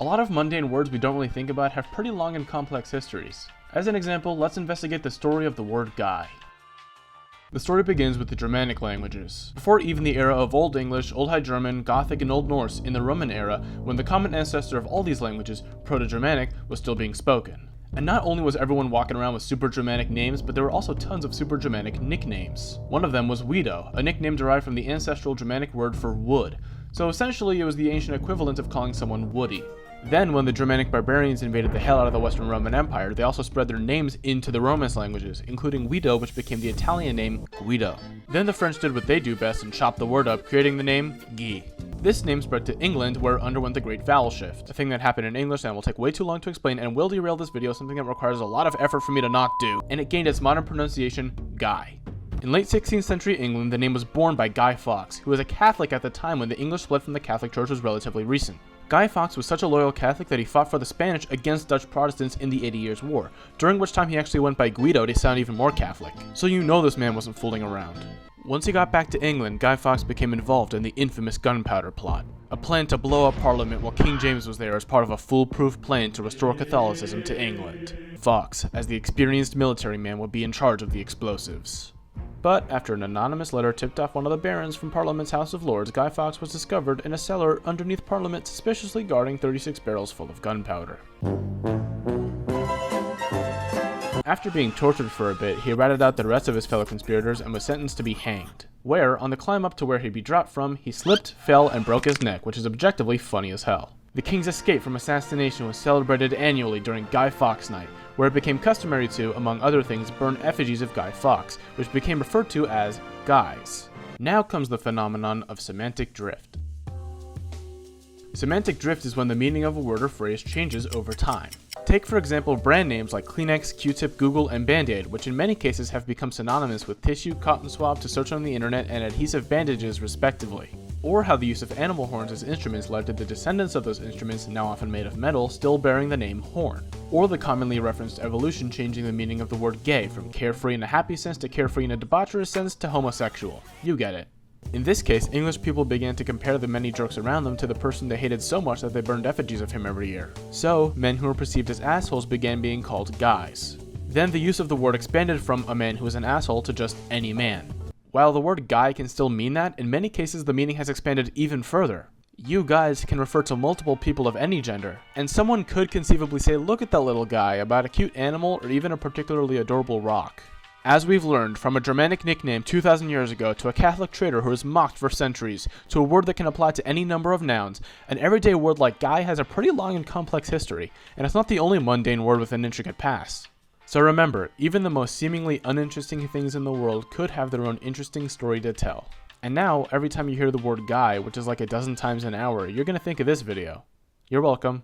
A lot of mundane words we don't really think about have pretty long and complex histories. As an example, let's investigate the story of the word guy. The story begins with the Germanic languages. Before even the era of Old English, Old High German, Gothic, and Old Norse, in the Roman era, when the common ancestor of all these languages, Proto-Germanic, was still being spoken. And not only was everyone walking around with super Germanic names, but there were also tons of super Germanic nicknames. One of them was Guido, a nickname derived from the ancestral Germanic word for wood. So essentially it was the ancient equivalent of calling someone Woody. Then when the Germanic barbarians invaded the hell out of the Western Roman Empire, they also spread their names into the Romance languages, including Guido, which became the Italian name Guido. Then the French did what they do best and chopped the word up, creating the name Guy. This name spread to England, where it underwent the Great Vowel Shift, a thing that happened in English and will take way too long to explain and will derail this video, something that requires a lot of effort for me to not do, and it gained its modern pronunciation, Guy. In late 16th century England, the name was borne by Guy Fawkes, who was a Catholic at the time when the English split from the Catholic Church was relatively recent. Guy Fawkes was such a loyal Catholic that he fought for the Spanish against Dutch Protestants in the 80 Years' War, during which time he actually went by Guido to sound even more Catholic. So you know this man wasn't fooling around. Once he got back to England, Guy Fawkes became involved in the infamous Gunpowder Plot, a plan to blow up Parliament while King James was there as part of a foolproof plan to restore Catholicism to England. Fawkes, as the experienced military man, would be in charge of the explosives. But after an anonymous letter tipped off one of the barons from Parliament's House of Lords, Guy Fawkes was discovered in a cellar underneath Parliament, suspiciously guarding 36 barrels full of gunpowder. After being tortured for a bit, he ratted out the rest of his fellow conspirators and was sentenced to be hanged, where, on the climb up to where he'd be dropped from, he slipped, fell, and broke his neck, which is objectively funny as hell. The king's escape from assassination was celebrated annually during Guy Fawkes Night, where it became customary to, among other things, burn effigies of Guy Fawkes, which became referred to as guys. Now comes the phenomenon of semantic drift. Semantic drift is when the meaning of a word or phrase changes over time. Take for example brand names like Kleenex, Q-tip, Google, and Band-Aid, which in many cases have become synonymous with tissue, cotton swab to search on the internet, and adhesive bandages respectively. Or how the use of animal horns as instruments led to the descendants of those instruments, now often made of metal, still bearing the name horn. Or the commonly referenced evolution changing the meaning of the word gay from carefree in a happy sense to carefree in a debaucherous sense to homosexual. You get it. In this case, English people began to compare the many jerks around them to the person they hated so much that they burned effigies of him every year. So, men who were perceived as assholes began being called guys. Then the use of the word expanded from a man who was an asshole to just any man. While the word guy can still mean that, in many cases the meaning has expanded even further. You guys can refer to multiple people of any gender, and someone could conceivably say, look at that little guy, about a cute animal or even a particularly adorable rock. As we've learned, from a Germanic nickname 2,000 years ago to a Catholic traitor who is mocked for centuries, to a word that can apply to any number of nouns, an everyday word like guy has a pretty long and complex history, and it's not the only mundane word with an intricate past. So remember, even the most seemingly uninteresting things in the world could have their own interesting story to tell. And now, every time you hear the word guy, which is like a dozen times an hour, you're gonna think of this video. You're welcome.